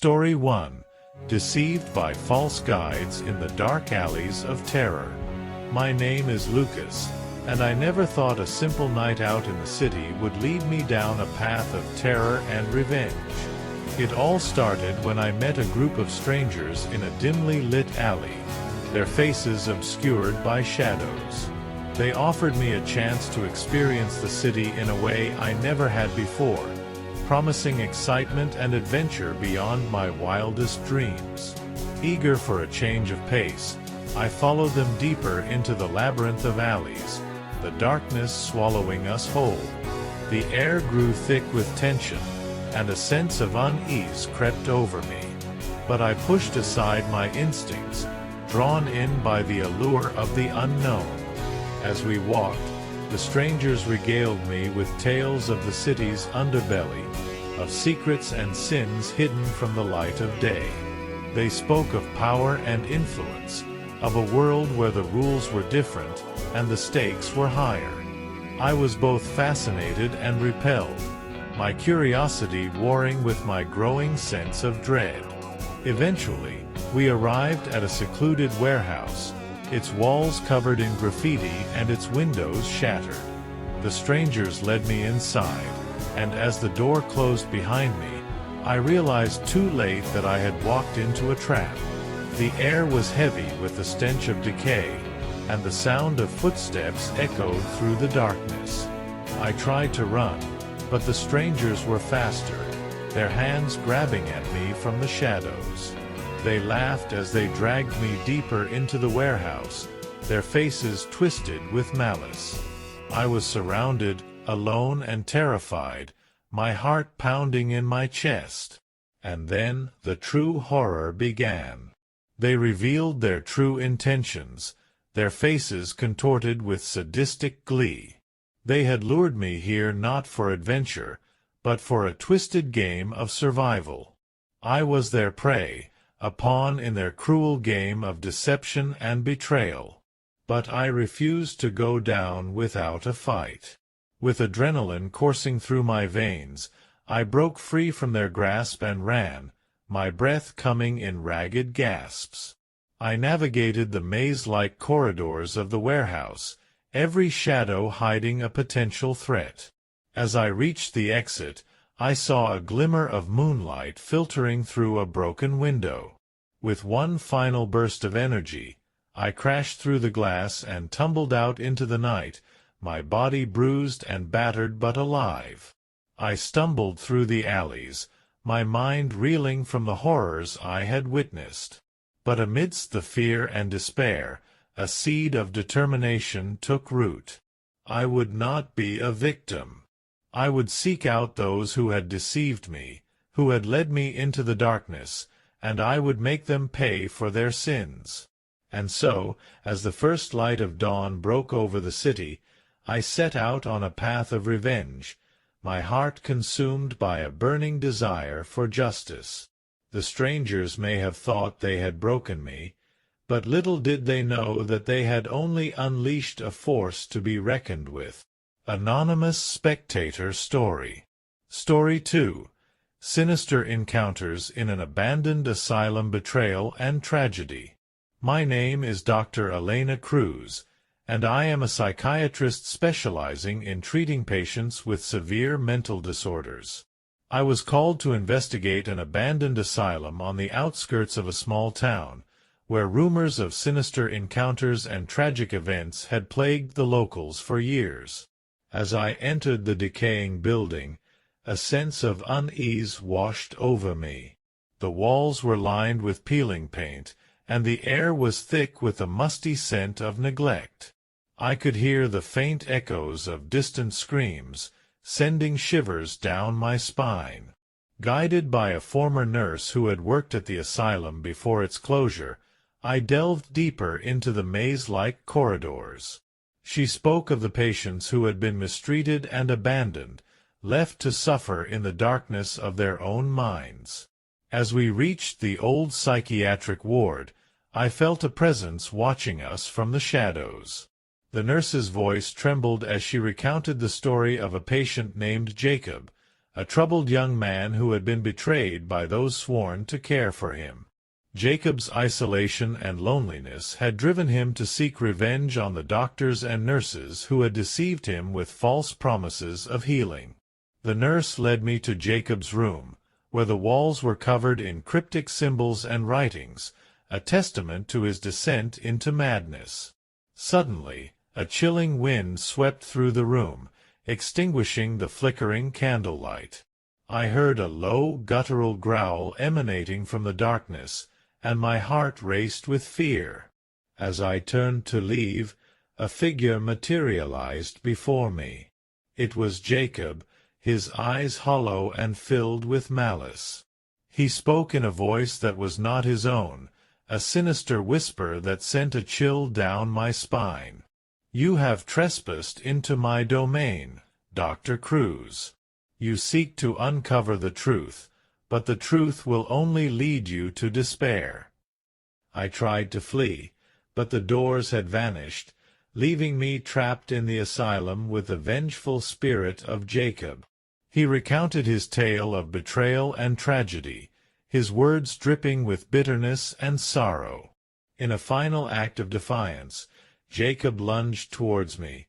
Story 1. Deceived by false guides in the dark alleys of terror. My name is Lucas, and I never thought a simple night out in the city would lead me down a path of terror and revenge. It all started when I met a group of strangers in a dimly lit alley, their faces obscured by shadows. They offered me a chance to experience the city in a way I never had before, promising excitement and adventure beyond my wildest dreams. Eager for a change of pace, I followed them deeper into the labyrinth of alleys, the darkness swallowing us whole. The air grew thick with tension, and a sense of unease crept over me. But I pushed aside my instincts, drawn in by the allure of the unknown. As we walked, the strangers regaled me with tales of the city's underbelly, of secrets and sins hidden from the light of day. They spoke of power and influence, of a world where the rules were different and the stakes were higher. I was both fascinated and repelled, my curiosity warring with my growing sense of dread. Eventually, we arrived at a secluded warehouse, its walls covered in graffiti and its windows shattered. The strangers led me inside, and as the door closed behind me, I realized too late that I had walked into a trap. The air was heavy with the stench of decay, and the sound of footsteps echoed through the darkness. I tried to run, but the strangers were faster, their hands grabbing at me from the shadows. They laughed as they dragged me deeper into the warehouse, their faces twisted with malice. I was surrounded, alone and terrified, my heart pounding in my chest. And then the true horror began. They revealed their true intentions, their faces contorted with sadistic glee. They had lured me here not for adventure, but for a twisted game of survival. I was their prey, a pawn in their cruel game of deception and betrayal. But I refused to go down without a fight. With adrenaline coursing through my veins, I broke free from their grasp and ran, my breath coming in ragged gasps. I navigated the maze-like corridors of the warehouse, every shadow hiding a potential threat. As I reached the exit, I saw a glimmer of moonlight filtering through a broken window. With one final burst of energy, I crashed through the glass and tumbled out into the night, my body bruised and battered but alive. I stumbled through the alleys, my mind reeling from the horrors I had witnessed. But amidst the fear and despair, a seed of determination took root. I would not be a victim. I would seek out those who had deceived me, who had led me into the darkness, and I would make them pay for their sins. And so, as the first light of dawn broke over the city, I set out on a path of revenge, my heart consumed by a burning desire for justice. The strangers may have thought they had broken me, but little did they know that they had only unleashed a force to be reckoned with. Anonymous Spectator Story. Story 2. Sinister Encounters in an Abandoned Asylum Betrayal and Tragedy. My name is Dr. Elena Cruz, and I am a psychiatrist specializing in treating patients with severe mental disorders. I was called to investigate an abandoned asylum on the outskirts of a small town, where rumors of sinister encounters and tragic events had plagued the locals for years. As I entered the decaying building, a sense of unease washed over me. The walls were lined with peeling paint, and the air was thick with a musty scent of neglect. I could hear the faint echoes of distant screams, sending shivers down my spine. Guided by a former nurse who had worked at the asylum before its closure, I delved deeper into the maze-like corridors. She spoke of the patients who had been mistreated and abandoned, left to suffer in the darkness of their own minds. As we reached the old psychiatric ward, I felt a presence watching us from the shadows. The nurse's voice trembled as she recounted the story of a patient named Jacob, a troubled young man who had been betrayed by those sworn to care for him. Jacob's isolation and loneliness had driven him to seek revenge on the doctors and nurses who had deceived him with false promises of healing. The nurse led me to Jacob's room, where the walls were covered in cryptic symbols and writings, a testament to his descent into madness. Suddenly, a chilling wind swept through the room, extinguishing the flickering candlelight. I heard a low, guttural growl emanating from the darkness, and my heart raced with fear. As I turned to leave, a figure materialized before me. It was Jacob, his eyes hollow and filled with malice. He spoke in a voice that was not his own, a sinister whisper that sent a chill down my spine. "You have trespassed into my domain, Dr. Cruz. You seek to uncover the truth, but the truth will only lead you to despair." I tried to flee, but the doors had vanished, leaving me trapped in the asylum with the vengeful spirit of Jacob. He recounted his tale of betrayal and tragedy, his words dripping with bitterness and sorrow. In a final act of defiance, Jacob lunged towards me,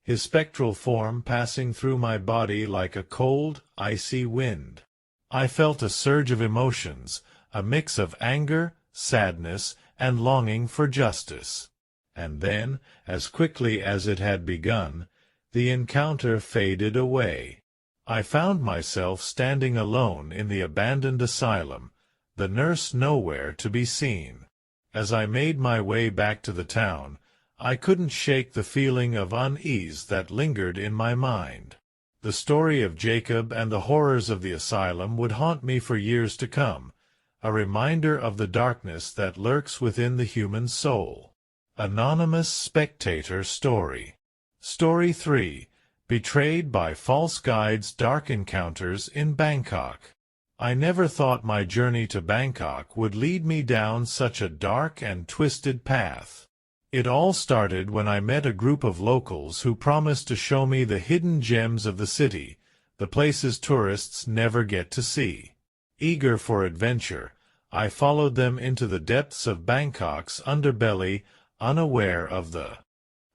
his spectral form passing through my body like a cold, icy wind. I felt a surge of emotions, a mix of anger, sadness, and longing for justice. And then, as quickly as it had begun, the encounter faded away. I found myself standing alone in the abandoned asylum, the nurse nowhere to be seen. As I made my way back to the town, I couldn't shake the feeling of unease that lingered in my mind. The story of Jacob and the horrors of the asylum would haunt me for years to come, a reminder of the darkness that lurks within the human soul. Anonymous Spectator Story. Story 3. Betrayed by False Guides. Dark Encounters in Bangkok. I never thought my journey to Bangkok would lead me down such a dark and twisted path. It all started when I met a group of locals who promised to show me the hidden gems of the city, the places tourists never get to see. Eager for adventure, I followed them into the depths of Bangkok's underbelly, unaware of the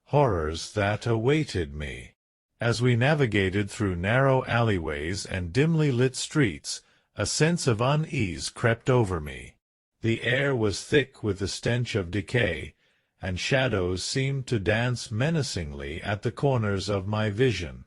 horrors that awaited me. As we navigated through narrow alleyways and dimly lit streets, a sense of unease crept over me. The air was thick with the stench of decay, and shadows seemed to dance menacingly at the corners of my vision.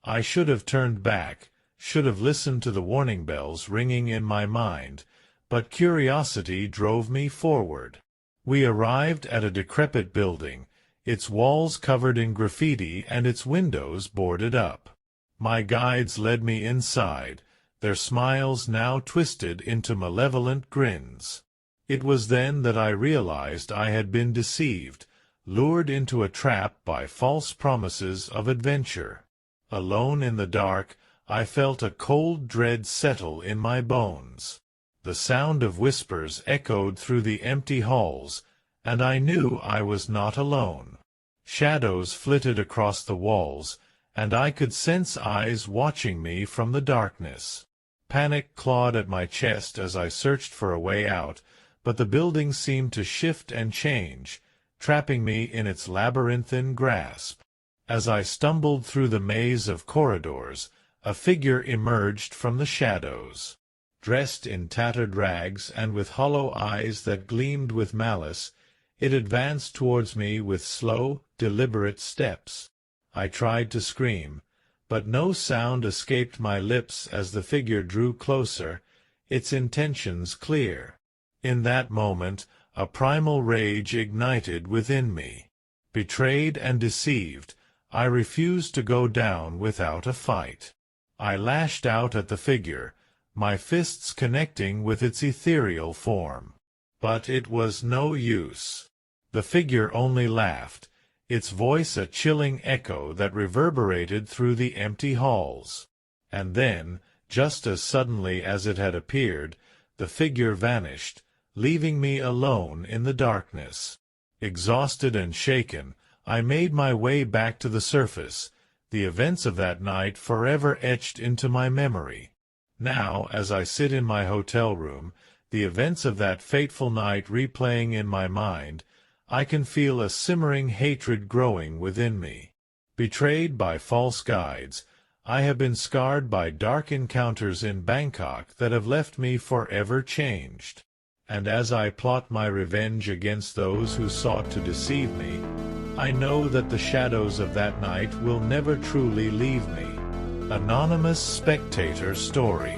I should have turned back, should have listened to the warning bells ringing in my mind, but curiosity drove me forward. We arrived at a decrepit building, its walls covered in graffiti and its windows boarded up. My guides led me inside, their smiles now twisted into malevolent grins. It was then that I realized I had been deceived, lured into a trap by false promises of adventure. Alone in the dark, I felt a cold dread settle in my bones. The sound of whispers echoed through the empty halls, and I knew I was not alone. Shadows flitted across the walls, and I could sense eyes watching me from the darkness. Panic clawed at my chest as I searched for a way out, but the building seemed to shift and change, trapping me in its labyrinthine grasp. As I stumbled through the maze of corridors, a figure emerged from the shadows. Dressed in tattered rags and with hollow eyes that gleamed with malice, it advanced towards me with slow, deliberate steps. I tried to scream, but no sound escaped my lips as the figure drew closer, its intentions clear. In that moment, a primal rage ignited within me. Betrayed and deceived, I refused to go down without a fight. I lashed out at the figure, my fists connecting with its ethereal form. But it was no use. The figure only laughed, its voice a chilling echo that reverberated through the empty halls. And then, just as suddenly as it had appeared, the figure vanished, leaving me alone in the darkness. Exhausted and shaken, I made my way back to the surface, the events of that night forever etched into my memory. Now, as I sit in my hotel room, the events of that fateful night replaying in my mind, I can feel a simmering hatred growing within me. Betrayed by false guides, I have been scarred by dark encounters in Bangkok that have left me forever changed. And as I plot my revenge against those who sought to deceive me, I know that the shadows of that night will never truly leave me. Anonymous Spectator Story.